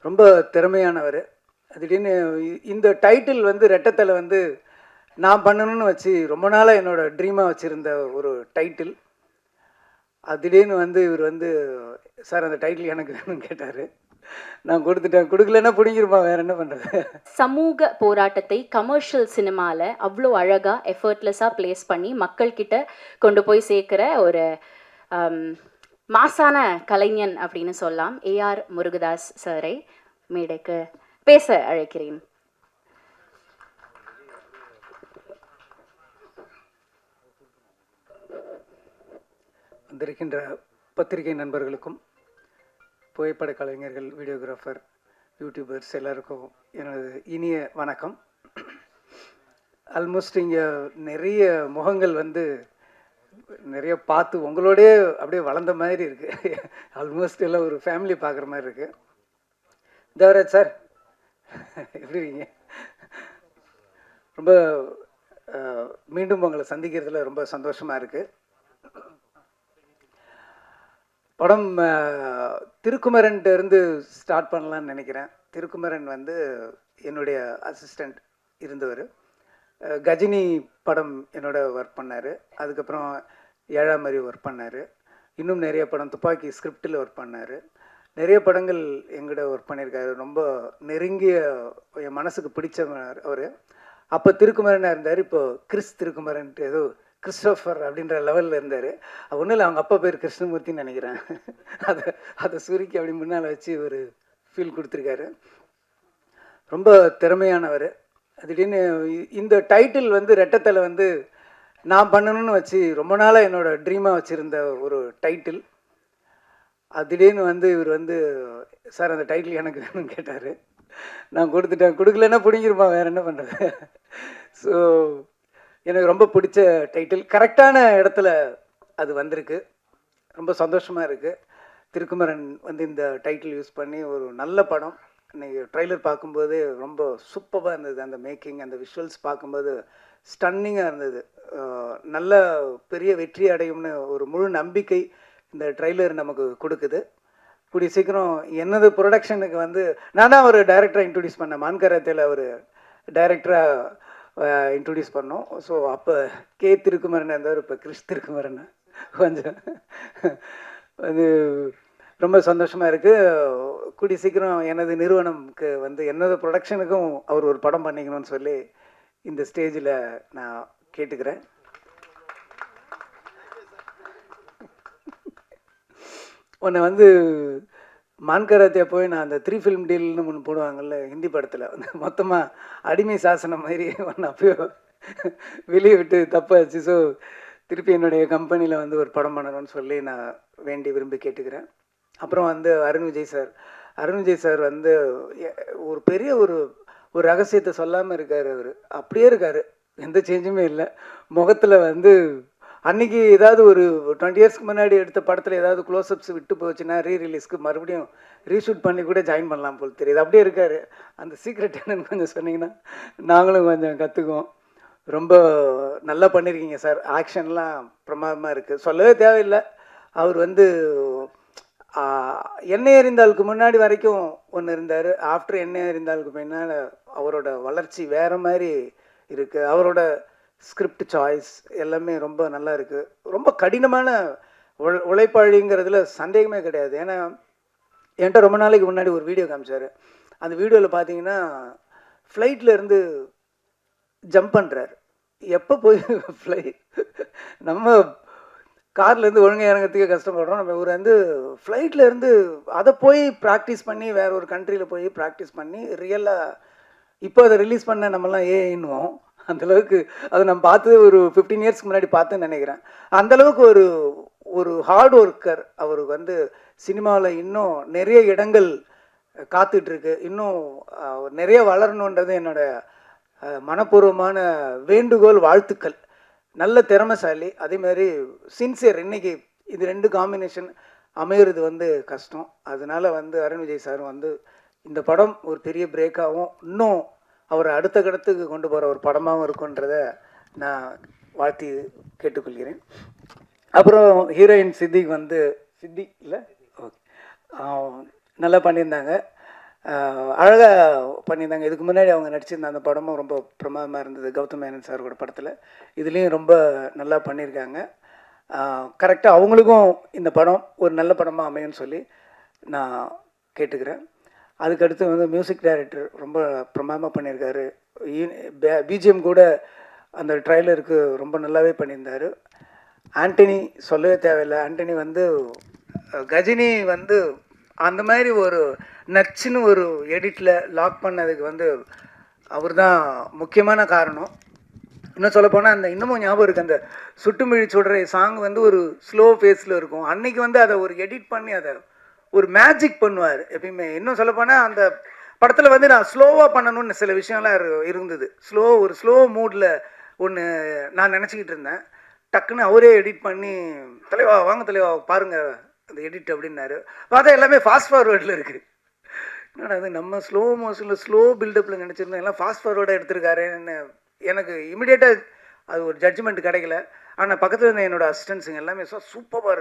ரொம்ப திறமையானவர். திடீர்னு இந்த டைட்டில் வந்து ரெட்டத்தலை வந்து நான் பண்ணணும்னு வச்சு ரொம்ப நாளாக என்னோட ட்ரீமாக வச்சுருந்த ஒரு டைட்டில். அது திடீர்னு வந்து இவர் வந்து சார் அந்த டைட்டில் எனக்கு வேணும்னு கேட்டார். நான் கொடுத்துட்டேன். கொடுக்கலன்னா பிடிங்கிருப்பான், வேறு என்ன பண்ணுறது. சமூக போராட்டத்தை கமர்ஷியல் சினிமால அவ்வளோ அழகா எஃபர்ட்லெஸ்ஸா பிளேஸ் பண்ணி மக்கள் கிட்ட கொண்டு போய் சேர்க்கிற ஒரு மாசான கலைஞன் அப்படின்னு சொல்லலாம். ஏஆர் முருகதாஸ் சாரை மேடைக்கு பேச அழைக்கிறேன். வந்திருக்கின்ற பத்திரிகை நண்பர்களுக்கும், புகைப்பட கலைஞர்கள், வீடியோகிராஃபர், யூடியூபர்ஸ் எல்லாருக்கும் எனது இனிய வணக்கம். ஆல்மோஸ்ட் இங்கே நிறைய முகங்கள் வந்து நிறைய பார்த்து உங்களோடய அப்படியே வளர்ந்த மாதிரி இருக்குது. ஆல்மோஸ்ட் எல்லாம் ஒரு ஃபேமிலி பார்க்குற மாதிரி இருக்குது. தேவராஜ் சார் எப்படி இருக்கீங்க? ரொம்ப மீண்டும் உங்களை சந்திக்கிறதுல ரொம்ப சந்தோஷமாக இருக்குது. படம் திருக்குமரன்ட்டு இருந்து ஸ்டார்ட் பண்ணலான்னு நினைக்கிறேன். திருக்குமரன் வந்து என்னுடைய அசிஸ்டண்ட் இருந்தவர். கஜினி படம் என்னோட ஒர்க் பண்ணார். அதுக்கப்புறம் ஏழாமரி ஒர்க் பண்ணார். இன்னும் நிறைய படம் துப்பாக்கி ஸ்கிரிப்டில் ஒர்க் பண்ணார். நிறைய படங்கள் எங்கிட்ட ஒர்க் பண்ணியிருக்காரு. ரொம்ப நெருங்கிய என் மனசுக்கு பிடிச்சவர் அவர். அப்போ திருக்குமரனாக இருந்தார். இப்போது கிறிஸ் திருக்குமரன்ட்டு ஏதோ கிறிஸ்டோஃபர் அப்படின்ற லெவலில் இருந்தார். ஒன்றும் இல்லை, அவங்க அப்பா பேர் கிருஷ்ணமூர்த்தின்னு நினைக்கிறேன். அதை சுருக்கி அப்படி முன்னால் வச்சு ஒரு ஃபீல் கொடுத்துருக்காரு. ரொம்ப திறமையானவர். திடீர்னு இந்த டைட்டில் வந்து ரெட்டத்தலை வந்து நான் பண்ணணும்னு வச்சு ரொம்ப நாளாக என்னோடய ட்ரீமாக வச்சுருந்த ஒரு டைட்டில். அது திடீர்னு வந்து இவர் வந்து சார் அந்த டைட்டில் எனக்கு வேணும்னு கேட்டார். நான் கொடுத்துட்டேன். கொடுக்கலன்னா பிடிங்கிருப்பான், வேறு என்ன பண்ணுறது. ஸோ எனக்கு ரொம்ப பிடிச்ச டைட்டில். கரெக்டான இடத்துல அது வந்திருக்கு. ரொம்ப சந்தோஷமாக இருக்குது. திருக்குமரன் வந்து இந்த டைட்டில் யூஸ் பண்ணி ஒரு நல்ல படம். இன்றைக்கி ட்ரெய்லர் பார்க்கும்போது ரொம்ப சூப்பராக இருந்தது. அந்த மேக்கிங், அந்த விஷுவல்ஸ் பார்க்கும்போது ஸ்டன்னிங்காக இருந்தது. நல்ல பெரிய வெற்றி அடையும்னு ஒரு முழு நம்பிக்கை இந்த ட்ரெய்லர் நமக்கு கொடுக்குது. கூடிய சீக்கிரம் என்னது ப்ரொடக்ஷனுக்கு வந்து நான் தான் ஒரு டைரக்டராக இன்ட்ரடியூஸ் பண்ணேன். மான்கராத்தையில் ஒரு டைரக்டராக இன்ட்ரடியூஸ் பண்ணோம். ஸோ அப்போ திருக்குமரன் இருந்தார். இப்போ கிறிஸ் திருக்குமரன் கொஞ்சம் அது ரொம்ப சந்தோஷமாக இருக்குது. கூடிய சீக்கிரம் எனது நிறுவனம்க்கு வந்து என்னது ப்ரொடக்ஷனுக்கும் அவர் ஒரு படம் பண்ணிக்கணும்னு சொல்லி இந்த ஸ்டேஜில் நான் கேட்டுக்கிறேன். உன்னை வந்து மான்கராத்தியா போய் நான் அந்த 3 ஃபிலிம் டீல்னு ஒன்று போடுவாங்கள்ல ஹிந்தி படத்தில், வந்து மொத்தமாக அடிமை சாசனம் மாதிரி ஒன்று அப்பயோ வெளியே விட்டு தப்பாச்சு. ஸோ திருப்பி என்னுடைய கம்பெனியில் வந்து ஒரு படம் பண்ணணும்னு சொல்லி நான் வேண்டி விரும்பி கேட்டுக்கிறேன். அப்புறம் வந்து அருண் விஜய் சார் வந்து ஒரு பெரிய ஒரு ரகசியத்தை சொல்லாமல் இருக்கார். அவர் அப்படியே இருக்கார், எந்த சேஞ்சுமே இல்லை முகத்தில். வந்து அன்றைக்கி ஏதாவது ஒரு 20 இயர்ஸ்க்கு முன்னாடி எடுத்த படத்தில் ஏதாவது க்ளோஸ்அப்ஸ் விட்டு போச்சுன்னா ரீரிலீஸ்க்கு மறுபடியும் ரீஷூட் பண்ணி கூட ஜாயின் பண்ணலாம் போல் தெரியுது. அப்படியே இருக்கார். அந்த சீக்ரெட் என்னன்னு கொஞ்சம் சொன்னீங்கன்னா நாங்களும் கொஞ்சம் கற்றுக்குவோம். ரொம்ப நல்லா பண்ணியிருக்கீங்க சார். ஆக்ஷன்லாம் பிரமாதமாக இருக்குது, சொல்லவே தேவையில்லை. அவர் வந்து எண்ணெய் எறிந்தாளுக்கு முன்னாடி வரைக்கும் ஒன்று இருந்தார். ஆஃப்டர் எண்ணெய் எறிந்தாளுக்கு பின்னால் அவரோட வளர்ச்சி வேறு மாதிரி இருக்குது. அவரோட ஸ்கிரிப்ட் சாய்ஸ் எல்லாமே ரொம்ப நல்லா இருக்குது. ரொம்ப கடினமான உழைப்பாளிங்கிறதுல சந்தேகமே கிடையாது. ஏன்னா என்கிட்ட ரொம்ப நாளைக்கு முன்னாடி ஒரு வீடியோ காமிச்சார். அந்த வீடியோவில் பார்த்தீங்கன்னா ஃப்ளைட்டில் இருந்து ஜம்ப் பண்ணுறார். எப்போ போய் நம்ம கார்லேருந்து ஒழுங்காக இறங்கிறதுக்கே கஷ்டப்படுறோம். நம்ம இவர் வந்து ஃப்ளைட்டில் இருந்து அதை போய் ப்ராக்டிஸ் பண்ணி வேறு ஒரு கண்ட்ரியில் போய் ப்ராக்டிஸ் பண்ணி ரியலாக இப்போ அதை ரிலீஸ் பண்ண நம்மலாம் ஏன்னுவோம். அந்தளவுக்கு அதை நம்ம பார்த்து ஒரு 15 இயர்ஸ்க்கு முன்னாடி பார்த்துன்னு நினைக்கிறேன். அந்தளவுக்கு ஒரு ஹார்ட் ஒர்க்கர். அவருக்கு வந்து சினிமாவில் இன்னும் நிறைய இடங்கள் காத்துட்ருக்கு. இன்னும் நிறைய வளரணுன்றது என்னோடய மனப்பூர்வமான வேண்டுகோள், வாழ்த்துக்கள். நல்ல திறமைசாலி, அதேமாதிரி சின்சியர். இன்றைக்கி இது 2 காம்பினேஷன் அமையிறது வந்து கஷ்டம். அதனால் வந்து அருண் விஜய் சார் வந்து இந்த படம் ஒரு பெரிய பிரேக்காகவும் இன்னும் அவரை அடுத்த கடத்துக்கு கொண்டு போகிற ஒரு படமாகவும் இருக்குன்றத நான் வாழ்த்தி கேட்டுக்கொள்கிறேன். அப்புறம் ஹீரோயின் சித்திக் வந்து சித்தி இல்லை ஓகே நல்லா பண்ணியிருந்தாங்க. அழகாக பண்ணியிருந்தாங்க. இதுக்கு முன்னாடி அவங்க நடிச்சிருந்த அந்த படமும் ரொம்ப பிரமாதமாக இருந்தது, கௌதம் மேனன் சாரோட படத்தில். இதுலேயும் ரொம்ப நல்லா பண்ணியிருக்காங்க. கரெக்டாக அவங்களுக்கும் இந்த படம் ஒரு நல்ல படமாக அமையும்னு சொல்லி நான் கேட்டுக்கிறேன். அதுக்கடுத்து வந்து மியூசிக் டைரக்டர் ரொம்ப பிரமாதமாக பண்ணியிருக்காரு. பிஜிஎம் கூட அந்த ட்ரைலருக்கு ரொம்ப நல்லாவே பண்ணியிருந்தார். ஆண்டனி சொல்லவே தேவையில்லை. ஆண்டனி வந்து கஜினி வந்து அந்த மாதிரி ஒரு நச்சுன்னு ஒரு எடிட்டில் லாக் பண்ணதுக்கு வந்து அவர் தான் முக்கியமான காரணம். இன்னும் சொல்லப்போனால் அந்த இன்னமும் ஞாபகம் இருக்குது, அந்த சுட்டுமிழி சுடுற சாங் வந்து ஒரு ஸ்லோ ஃபேஸில் இருக்கும். அன்னைக்கு வந்து அதை ஒரு எடிட் பண்ணி அதை ஒரு மேஜிக் பண்ணுவார் எப்பயுமே. இன்னும் சொல்லப்போனால் அந்த படத்தில் வந்து நான் ஸ்லோவாக பண்ணணும்னு சில விஷயம்லாம் இருந்தது. ஒரு ஸ்லோ மூடில் ஒன்று நான் நினச்சிக்கிட்டு இருந்தேன். டக்குன்னு அவரே எடிட் பண்ணி, தலைவா வாங்க தலைவா பாருங்கள் அந்த எடிட் அப்படின்னாரு. பார்த்தா எல்லாமே ஃபாஸ்ட் ஃபார்வேர்டில் இருக்குது. என்னடா அது நம்ம ஸ்லோ மோஷனில் ஸ்லோ பில்டப்பில் நினச்சிருந்தோம், எல்லாம் ஃபாஸ்ட் ஃபார்வேர்டாக எடுத்திருக்காருன்னு எனக்கு இமிடியேட்டாக அது ஒரு ஜட்ஜ்மெண்ட் கிடைக்கல. ஆனால் பக்கத்தில் இருந்த என்னோடய அசிஸ்டன்ஸுங்க எல்லாமே சூப்பராக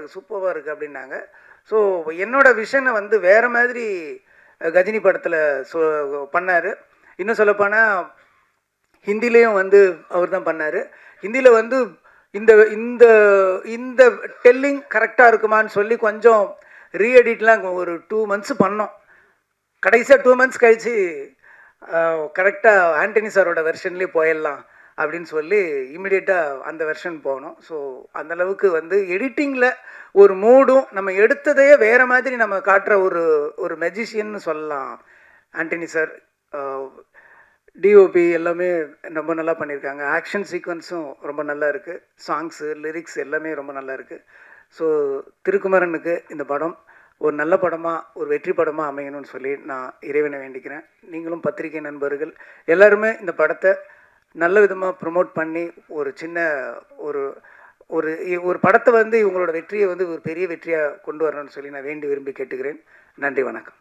இருக்குது அப்படின்னாங்க. ஸோ என்னோடய விஷனை வந்து வேறு மாதிரி கஜினி படத்தில் பண்ணார். இன்னும் சொல்லப்போனால் ஹிந்திலேயும் வந்து அவர் தான் பண்ணார். ஹிந்தியில் வந்து இந்த இந்த இந்த டெல்லிங் கரெக்டாக இருக்குமான்னு சொல்லி கொஞ்சம் ரீஎடிட்லாம் ஒரு 2 months பண்ணோம். கடைசியாக 2 months கழித்து கரெக்டாக ஆண்டனி சாரோட வெர்ஷன்லேயே போயிடலாம் அப்படின்னு சொல்லி இமிடியேட்டாக அந்த வெர்ஷன் போனோம். ஸோ அந்தளவுக்கு வந்து எடிட்டிங்கில் ஒரு மூடும் நம்ம எடுத்ததையே வேறு மாதிரி நம்ம காட்டுற ஒரு மெஜிஷியன்னு சொல்லலாம் ஆண்டனி சார். டிஓபி எல்லாமே ரொம்ப நல்லா பண்ணியிருக்காங்க. ஆக்ஷன் சீக்வன்ஸும் ரொம்ப நல்லா இருக்குது. சாங்ஸு லிரிக்ஸ் எல்லாமே ரொம்ப நல்லா இருக்குது. ஸோ திருக்குமரனுக்கு இந்த படம் ஒரு நல்ல படமாக ஒரு வெற்றி படமாக அமையணும்னு சொல்லி நான் இறைவனை வேண்டிக்கிறேன். நீங்களும் பத்திரிகை நண்பர்கள் எல்லாருமே இந்த படத்தை நல்ல விதமாக ப்ரொமோட் பண்ணி ஒரு சின்ன ஒரு ஒரு ஒரு படத்தை வந்து இவங்களோட வெற்றியை வந்து ஒரு பெரிய வெற்றியாக கொண்டு வரணும்னு சொல்லி நான் விரும்பி கேட்டுக்கிறேன். நன்றி, வணக்கம்.